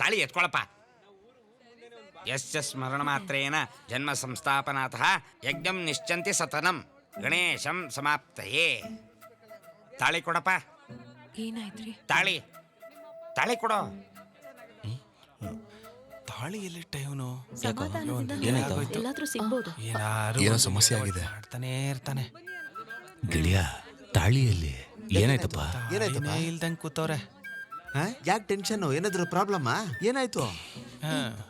ತಾಳಿ ಎತ್ಕೊಳಪ್ಪ. ಯಸ್ಯ ಸ್ಮರಣ ಮಾತ್ರೇನ ಜನ್ಮ ಸಂಸ್ಥಾಪನಾತಃ ಯಜ್ಞಂ ನಿಶ್ಚಂತಿ ಸತನಂ ಗಣೇಶಂ ಸಮಾಪ್ತಯೇ. ತಾಳಿ ಕೊಡಪ್ಪ. ಏನಾಯ್ತ್ರಿ? ತಾಳಿ ತಾಳಿ ಕೊಡೋ. ತಾಳಿ ಎಲ್ಲಿಟ್ಟ ಇವನು? ಸಮಾಧಾನದಿಂದ ಎಲ್ಲಾದ್ರೂ ಸಿಗ್ಬೋದು. ಏನೋ ಸಮಸ್ಯೆ ಆಗಿದೆ. ಮಾಡ್ತಾನೆ ಇರ್ತಾನೆ. ಗಿಳಿಯ ತಾಳಿಯಲ್ಲಿ ಏನಾಯ್ತಪ್ಪ? ಏನಾಯ್ತಪ್ಪ? ಇಲ್ದಂಗೆ ಕೂತವ್ರೆ. ಯಾಕೆ ಟೆನ್ಷನ್? ಏನಾದ್ರು ಪ್ರಾಬ್ಲಮ್? ಏನಾಯ್ತು?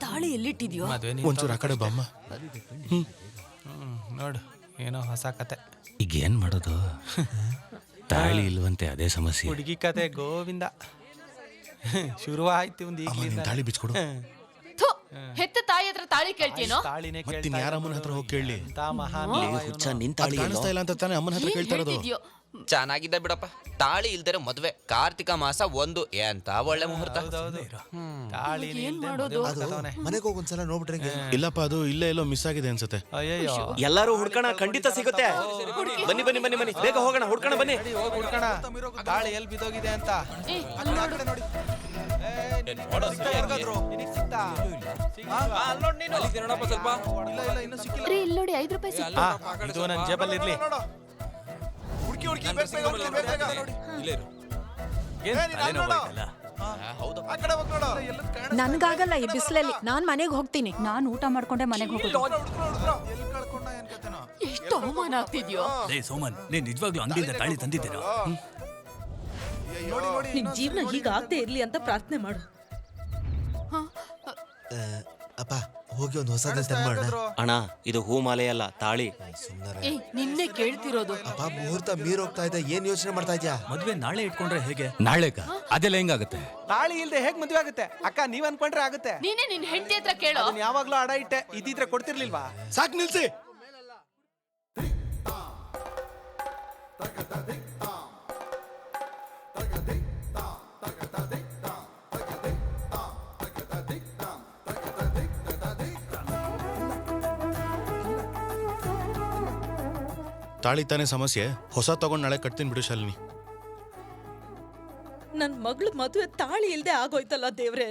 ತಾಳಿ ಎಲ್ಲಿಟ್ಟಿದ್ಯೋ? ಒಂಚೂರು ಆ ಕಡೆ ಬಮ್ಮ. ನೋಡು, ಏನೋ ಹೊಸ ಕತೆ. ಈಗ ಏನ್ ಮಾಡೋದು? ತಾಳಿ ಇಲ್ವಂತೆ, ಅದೇ ಸಮಸ್ಯೆ. ಹುಡುಗಿ ಕತೆ ಗೋವಿಂದ. ಶುರುವಾಯ್ತು ಒಂದು ಈಗ. ತಾಳಿ ಬಿಚ್ಕೊಡು. ಹೆತ್ತ ತಾಯಿ ಹತ್ರ ತಾಳಿ ಕೇಳ್ತೀನೋ? ತಾಳಿನೇ ಮತ್ತಿನ್ ಯಾರ ಅಮ್ಮನ ಹತ್ರ ಹೋಗಿ ಕೇಳಿ? ಮಹಾನ್ ಕಾಣಿಸ್ತಾ ಇಲ್ಲ ಅಂತ ತಾನೇ ಅಮ್ಮನ ಹತ್ರ ಕೇಳ್ತಾ ಇರೋದು. ಚೆನ್ನಾಗಿದ್ದ ಬಿಡಪ್ಪ. ತಾಳಿ ಇಲ್ದರೆ ಮದ್ವೆ. ಕಾರ್ತಿಕ ಮಾಸ 1 ಎಂತ ಒಳ್ಳೆ ಮುಹೂರ್ತ. ತಾಳಿ ಮನೆಗೆ ಹೋಗಿ ಒಂದ್ಸಲ ನೋಡ್ಬಿಟ್ರೆ. ಇಲ್ಲಪ್ಪ, ಅದು ಇಲ್ಲೇ ಎಲ್ಲೋ ಮಿಸ್ ಆಗಿದೆ ಅನ್ಸುತ್ತೆ. ಅಯ್ಯಯ್ಯೋ, ಎಲ್ಲರೂ ಹುಡ್ಕೋಣ, ಖಂಡಿತ ಸಿಗುತ್ತೆ. ಬನ್ನಿ ಬನ್ನಿ ಬನ್ನಿ ಬನ್ನಿ, ಬೇಗ ಹೋಗೋಣ, ಹುಡ್ಕೋಣ ಬನ್ನಿ. ಹೋಗಿ ಹುಡ್ಕೋಣ. ತಾಳಿ ಎಲ್ಲಿ ಬಿದ್ದೋಗಿದೆ ಅಂತ. ಇಲ್ಲಿ ನೋಡಿ 5 ರೂಪಾಯಿ ಸಿಕ್ತು. ಇದು ನನ್ನ ಜೇಬಲ್ಲಿ ಇರ್ಲಿ. ನನ್ಗಾಗಲ್ಲ ಈ ಬಿಸಿಲಲ್ಲಿ. ನಾನ್ ಮನೆಗೆ ಹೋಗ್ತೀನಿ. ನಾನು ಊಟ ಮಾಡ್ಕೊಂಡೆ ಮನೆಗೆ ಹೋಗೋದು. ಎಷ್ಟು ಅವಮಾನ ಆಗ್ತಿದ್ಯೋ. ಸೋಮನ್, ನೀನ್ ನಿಜವಾಗ್ಲೂ ಅಂಗಡಿಯಿಂದ ತಾಳಿ ತಂದಿದ್ದೀರಾ? ನಿನ್ ಜೀವನ ಹೀಗಾಗದೆ ಇರ್ಲಿ ಅಂತ ಪ್ರಾರ್ಥನೆ ಮಾಡು. ಅಪ್ಪ, ಹೋಗಿ ಒಂದು ಹೊಸ ಡ್ರೆಸ್ ತಂದ್ಮಾಡೋಣ. ಅಣ್ಣ, ಇದು ಹೂ ಮಾಲೆ ಅಲ್ಲ, ತಾಳಿ. ನಿನ್ನೆ ಕೇಳ್ತಿರೋದು. ಅಪ್ಪ, ಮುಹೂರ್ತ ಮೀರ್ ಹೋಗ್ತಾ ಇದೆ. ಏನ್ ಯೋಚನೆ ಮಾಡ್ತಾ ಇದ್ಯಾ? ಮದ್ವೆ ನಾಳೆ ಇಟ್ಕೊಂಡ್ರೆ ಹೇಗೆ? ನಾಳೆಗ ಅದೆಲ್ಲ ಹೆಂಗಾಗುತ್ತೆ? ತಾಳಿ ಇಲ್ದೆ ಹೇಗ್ ಮದ್ವೆ ಆಗುತ್ತೆ? ಅಕ್ಕ, ನೀವ್ ಅನ್ಕೊಂಡ್ರೆ ಆಗುತ್ತೆ. ನೀನೇ ನಿನ್ ಹೆಂಡತಿ ಹತ್ರ ಕೇಳೋ. ಯಾವಾಗ್ಲೂ ಅಡ ಇಟ್ಟೆ, ಇದ್ದಿದ್ರೆ ಕೊಡ್ತಿರ್ಲಿಲ್ವಾ? ಸಾಕ್ ನಿಲ್ಸಿ. ತಾಳಿ ತಾನೇ ಸಮಸ್ಯೆ. ಹೊಸ ತಗೊಂಡ್ ನಾಳೆ ಕಟ್ತೀನಿ ಬಿಡು ಶಾಲಿನಿ. ನನ್ ಮಗಳು ಮದುವೆ ತಾಳಿ ಇಲ್ದೆ ಆಗೋಯ್ತಲ್ಲ ದೇವ್ರೆ.